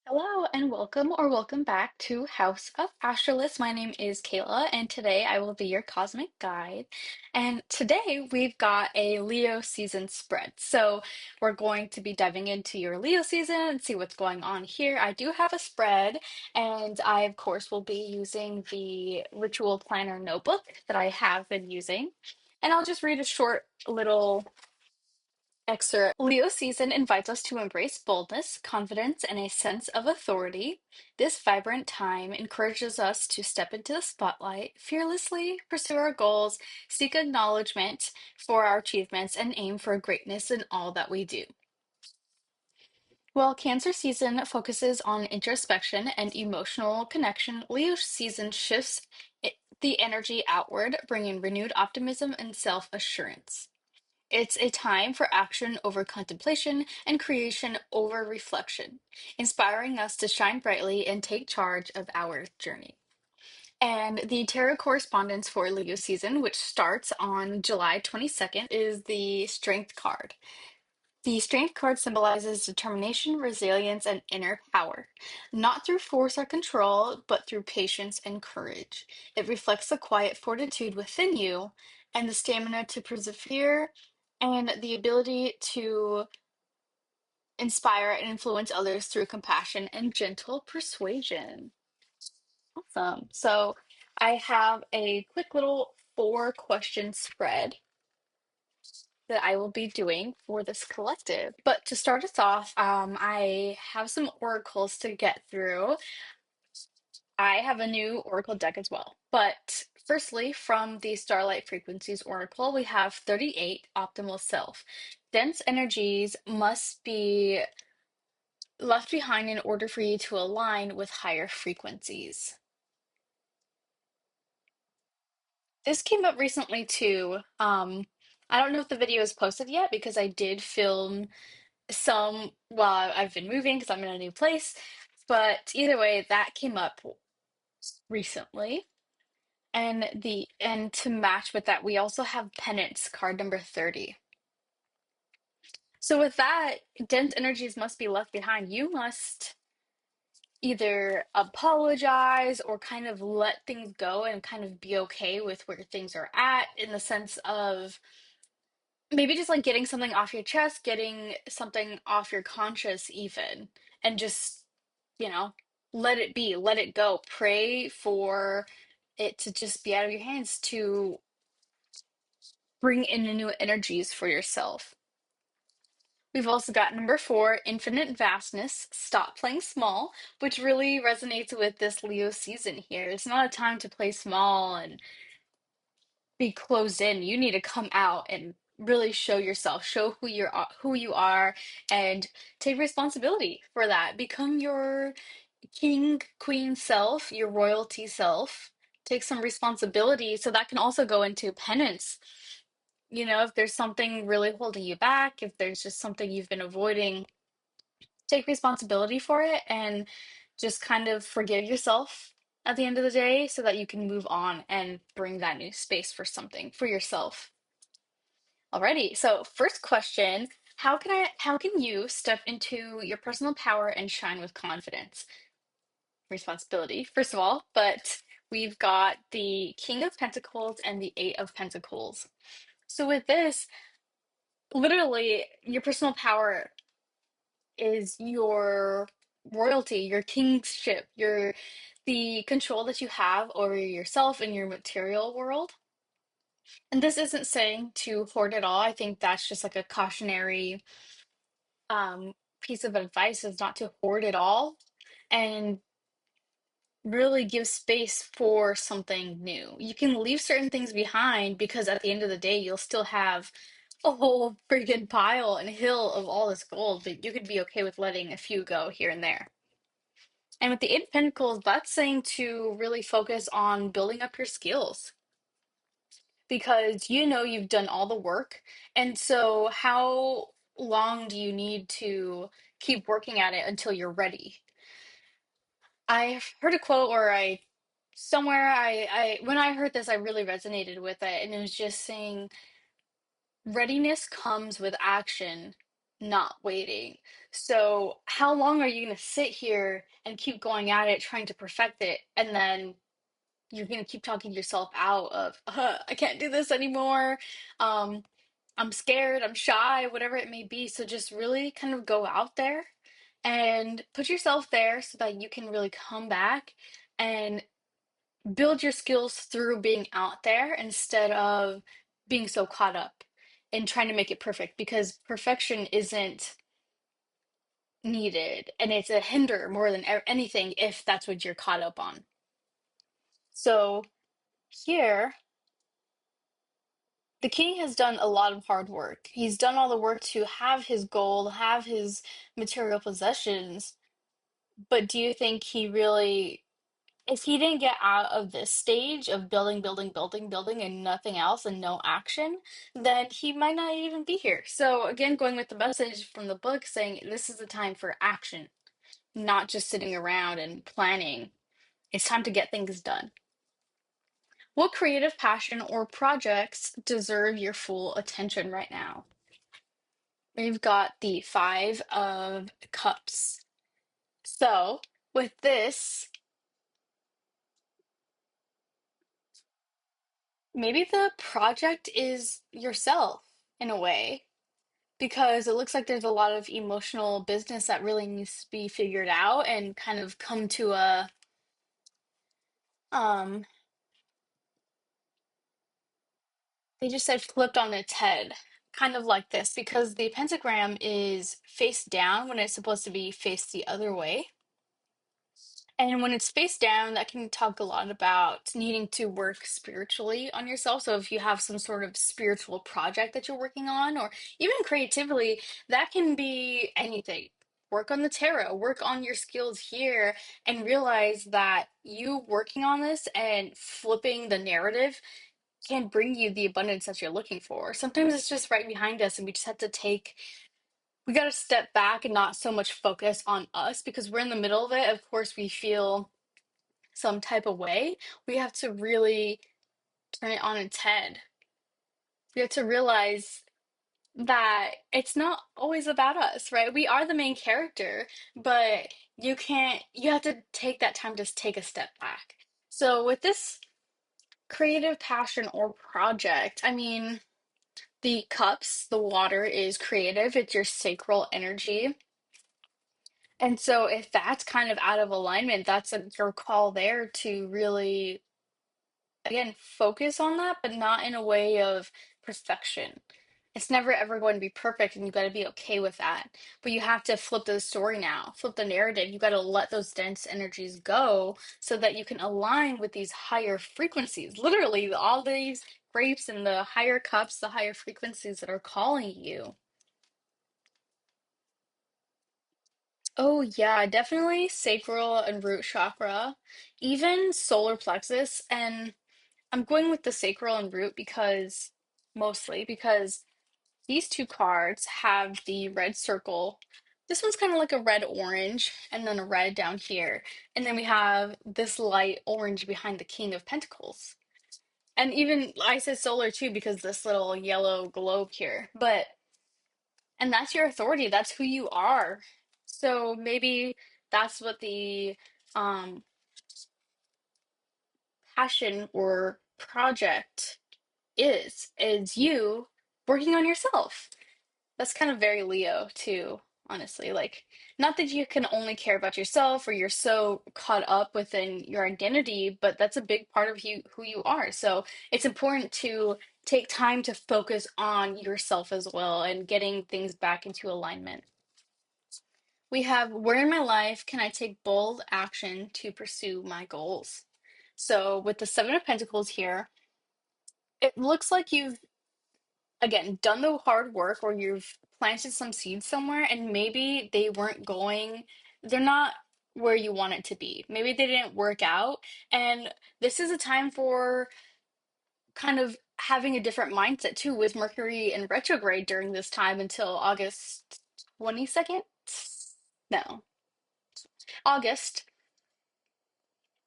Hello and welcome or welcome back to House of Astralis. My name is Kayla, and today I will be your cosmic guide. And today we've got a Leo season spread. So we're going to be diving into your Leo season and see what's going on here. I do have a spread, and I, of course, will be using the ritual planner notebook that I have been using. And I'll just read a short little excerpt. Leo season invites us to embrace boldness, confidence, and a sense of authority. This vibrant time encourages us to step into the spotlight, fearlessly pursue our goals, seek acknowledgement for our achievements, and aim for greatness in all that we do. While Cancer season focuses on introspection and emotional connection, Leo season shifts the energy outward, bringing renewed optimism and self assurance. It's a time for action over contemplation and creation over reflection, inspiring us to shine brightly and take charge of our journey. And the tarot correspondence for Leo season, which starts on July 22nd, is the Strength card. The Strength card symbolizes determination, resilience, and inner power, not through force or control, but through patience and courage. It reflects the quiet fortitude within you and the stamina to persevere and the ability to inspire and influence others through compassion and gentle persuasion. Awesome. So I have a quick little four question spread that I will be doing for this collective. But to start us off, I have some oracles to get through. I have a new oracle deck as well. But firstly, from the Starlight Frequencies Oracle, we have 38 Optimal Self. Dense energies must be left behind in order for you to align with higher frequencies. This came up recently too. I don't know if the video is posted yet because I did film some while I've been moving because I'm in a new place. But either way, that came up recently. And to match with that, we also have Penance card number 30. So with that, dense energies must be left behind. You must either apologize or kind of let things go and kind of be okay with where things are at in the sense of maybe just like getting something off your chest, getting something off your conscience, even, and just, you know, let it be, let it go. Pray for it to just be out of your hands to bring in new energies for yourself. We've also got number four, infinite vastness. Stop playing small, which really resonates with this Leo season here. It's not a time to play small and be closed in. You need to come out and really show yourself, show who you are, and take responsibility for that. Become your king, queen self, your royalty self. Take some responsibility. So that can also go into penance. You know, if there's something really holding you back, if there's just something you've been avoiding, take responsibility for it and just kind of forgive yourself at the end of the day so that you can move on and bring that new space for something for yourself. Alrighty, so first question, how can you step into your personal power and shine with confidence? Responsibility, first of all, but we've got the King of Pentacles and the Eight of Pentacles. So with this, literally your personal power is your royalty, your kingship, your the control that you have over yourself and your material world. And this isn't saying to hoard it all. I think that's just like a cautionary piece of advice is not to hoard it all and really give space for something new. You can leave certain things behind because at the end of the day, you'll still have a whole freaking pile and hill of all this gold, but you could be okay with letting a few go here and there. And with the Eight of Pentacles, that's saying to really focus on building up your skills because you know you've done all the work. And so, how long do you need to keep working at it until you're ready? I've heard a quote or when I heard this, I really resonated with it. And it was just saying, readiness comes with action, not waiting. So, how long are you going to sit here and keep going at it, trying to perfect it, and then you're going to keep talking yourself out of, I can't do this anymore. Um, I'm scared, I'm shy, whatever it may be. So, just really kind of go out there and put yourself there so that you can really come back and build your skills through being out there instead of being so caught up and trying to make it perfect because perfection isn't needed and it's a hinder more than anything if that's what you're caught up on. So here, the king has done a lot of hard work. He's done all the work to have his gold, have his material possessions, but do you think he really, if he didn't get out of this stage of building, building, building, building, and nothing else and no action, then he might not even be here. So, again, going with the message from the book saying this is the time for action, not just sitting around and planning. It's time to get things done. What creative passion or projects deserve your full attention right now? We've got the Five of Cups. So, with this, maybe the project is yourself in a way, because it looks like there's a lot of emotional business that really needs to be figured out and kind of come to a um they just said flipped on its head, kind of like this, because the pentagram is face down when it's supposed to be faced the other way. And when it's face down, that can talk a lot about needing to work spiritually on yourself. So if you have some sort of spiritual project that you're working on, or even creatively, that can be anything. Work on the tarot, work on your skills here, and realize that you working on this and flipping the narrative can bring you the abundance that you're looking for. Sometimes it's just right behind us, and we just have to we got to step back and not so much focus on us because we're in the middle of it. Of course, we feel some type of way. We have to really turn it on its head. We have to realize that it's not always about us, right? We are the main character, but you have to take that time to take a step back. So, with this creative passion or project, I mean, the cups, the water is creative, it's your sacral energy. And so, if that's kind of out of alignment, that's your call there to really again, focus on that, but not in a way of perfection. It's never ever going to be perfect, and you got to be okay with that. But you have to flip the story now, flip the narrative. You got to let those dense energies go so that you can align with these higher frequencies. Literally, all these grapes and the higher cups, the higher frequencies that are calling you. Oh, yeah, definitely sacral and root chakra, even solar plexus. And I'm going with the sacral and root because mostly because these two cards have the red circle. This one's kind of like a red orange and then a red down here. And then we have this light orange behind the King of Pentacles. And even I said solar too because this little yellow globe here. And that's your authority. That's who you are. So maybe that's what the um passion or project is you working on yourself. That's kind of very Leo too, honestly. Like, not that you can only care about yourself or you're so caught up within your identity, but that's a big part of you who you are. So it's important to take time to focus on yourself as well and getting things back into alignment. We have where in my life can I take bold action to pursue my goals? So with the Seven of Pentacles here, it looks like you've again done the hard work or you've planted some seeds somewhere and maybe they're not where you want it to be. Maybe they didn't work out, and this is a time for kind of having a different mindset too, with Mercury in retrograde during this time until August 22nd. No, August.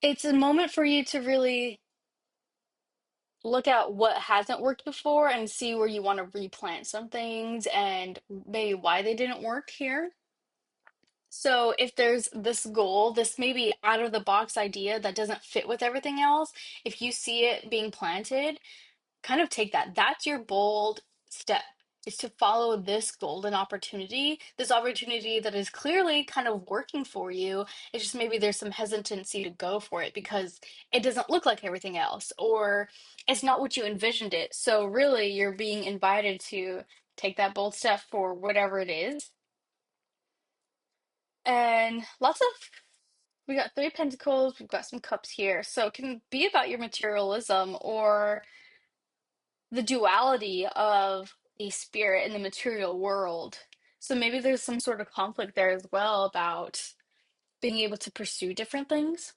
It's a moment for you to really look at what hasn't worked before and see where you want to replant some things and maybe why they didn't work here. So if there's this goal, this maybe out of the box idea that doesn't fit with everything else, if you see it being planted, kind of take that. That's your bold step, is to follow this golden opportunity, this opportunity that is clearly kind of working for you. It's just maybe there's some hesitancy to go for it because it doesn't look like everything else, or it's not what you envisioned it. So really, you're being invited to take that bold step for whatever it is. And lots of we got three pentacles, we've got some cups here. So it can be about your materialism or the duality of the spirit and the material world. So maybe there's some sort of conflict there as well about being able to pursue different things.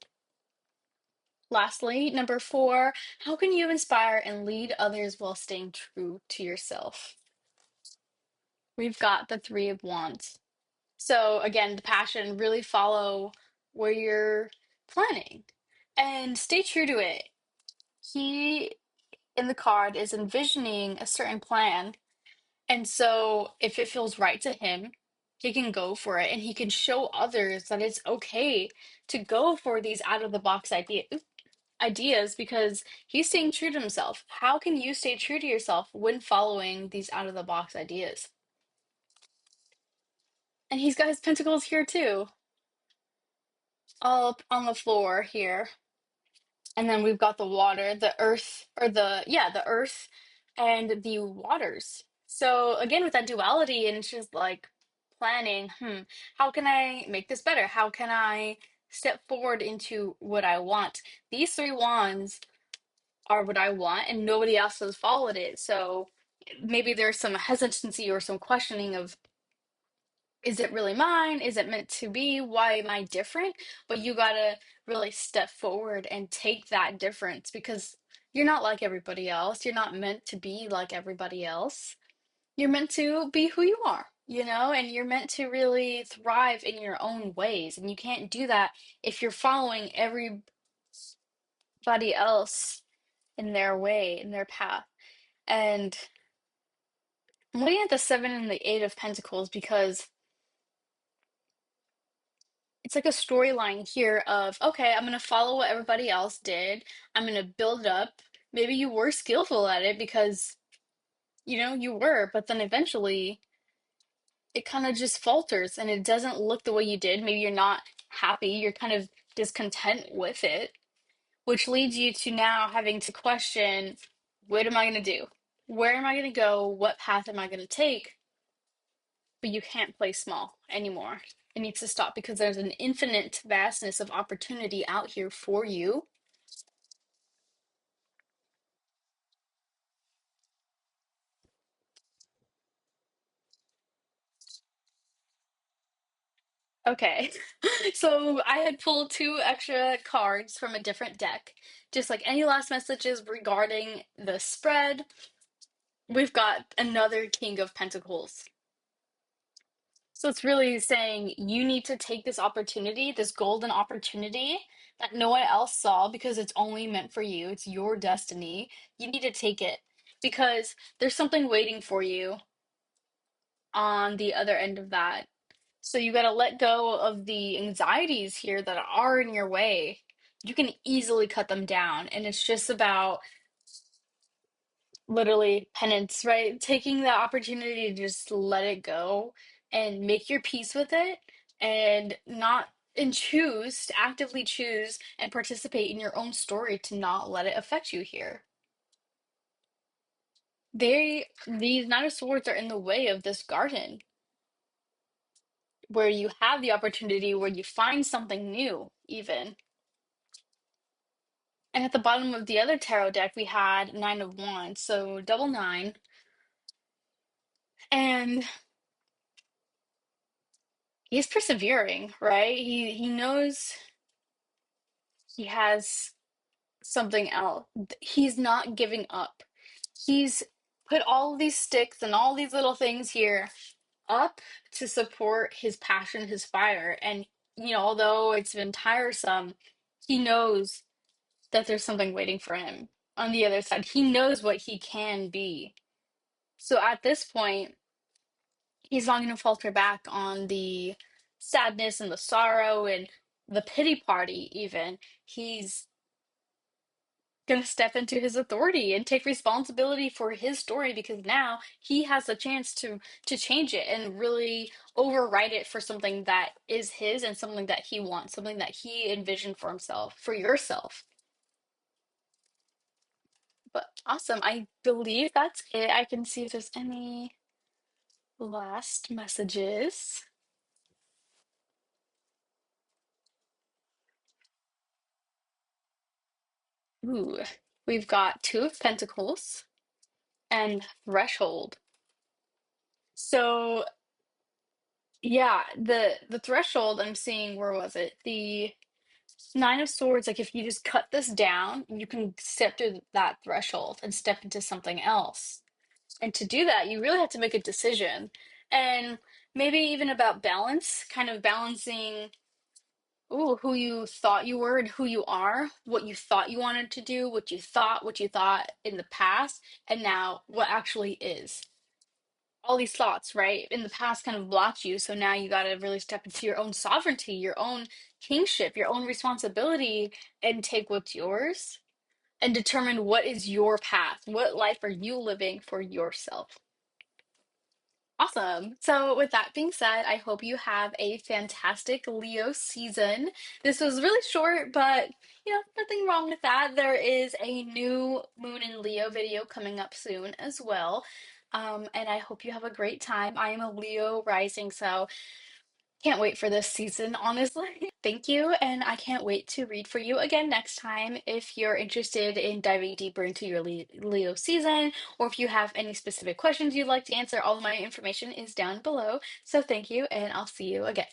Lastly, number four, how can you inspire and lead others while staying true to yourself? We've got the Three of Wands. So again, the passion, really follow where you're planning and stay true to it. He in the card is envisioning a certain plan. And so if it feels right to him, he can go for it and he can show others that it's okay to go for these out of the box ideas because he's staying true to himself. How can you stay true to yourself when following these out of the box ideas? And he's got his pentacles here too, all up on the floor here. And then we've got the water, the earth, or the earth and the waters. So again, with that duality, and it's just like planning, how can I make this better? How can I step forward into what I want? These three wands are what I want, and nobody else has followed it. So maybe there's some hesitancy or some questioning of, is it really mine? Is it meant to be? Why am I different? But you gotta really step forward and take that difference because you're not like everybody else. You're not meant to be like everybody else. You're meant to be who you are, and you're meant to really thrive in your own ways. And you can't do that if you're following everybody else in their way, in their path. And I'm looking at the Seven and the Eight of Pentacles because it's like a storyline here of, okay, I'm going to follow what everybody else did. I'm going to build it up. Maybe you were skillful at it because, you were, but then eventually it kind of just falters and it doesn't look the way you did. Maybe you're not happy. You're kind of discontent with it, which leads you to now having to question, what am I going to do? Where am I going to go? What path am I going to take? But you can't play small anymore. It needs to stop because there's an infinite vastness of opportunity out here for you. Okay, so I had pulled two extra cards from a different deck. Just like any last messages regarding the spread, we've got another King of Pentacles. So it's really saying you need to take this opportunity, this golden opportunity that no one else saw because it's only meant for you. It's your destiny. You need to take it because there's something waiting for you on the other end of that. So you got to let go of the anxieties here that are in your way. You can easily cut them down. And it's just about literally penance, right? Taking the opportunity to just let it go and make your peace with it and not and choose to actively choose and participate in your own story to not let it affect you here. These Nine of Swords are in the way of this garden where you have the opportunity, where you find something new, even. And at the bottom of the other tarot deck, we had Nine of Wands, so double nine. And he's persevering, right? He knows he has something else. He's not giving up. He's put all of these sticks and all these little things here up to support his passion, his fire. And, although it's been tiresome, he knows that there's something waiting for him. on the other side. He knows what he can be. So at this point, he's not going to falter back on the sadness and the sorrow and the pity party, even. He's going to step into his authority and take responsibility for his story because now he has a chance to change it and really overwrite it for something that is his and something that he wants, something that he envisioned for himself, for yourself. But awesome. I believe that's it. I can see if there's any last messages. Ooh, we've got Two of Pentacles and Threshold. So yeah, the threshold I'm seeing, where was it? The Nine of Swords, like if you just cut this down, you can step through that threshold and step into something else. And to do that, you really have to make a decision. And maybe even about balance, kind of balancing, ooh, who you thought you were and who you are, what you thought you wanted to do, what you thought in the past, and now what actually is. All these thoughts, right, in the past kind of blocked you. So now you got to really step into your own sovereignty, your own kingship, your own responsibility, and take what's yours and determine what is your path. What life are you living for yourself? Awesome. So, with that being said, I hope you have a fantastic Leo season. This was really short, but nothing wrong with that. There is a new Moon in Leo video coming up soon as well. And I hope you have a great time. I am a Leo rising, so can't wait for this season, honestly. Thank you, and I can't wait to read for you again next time. If you're interested in diving deeper into your Leo season, or if you have any specific questions you'd like to answer, all of my information is down below. So thank you, and I'll see you again.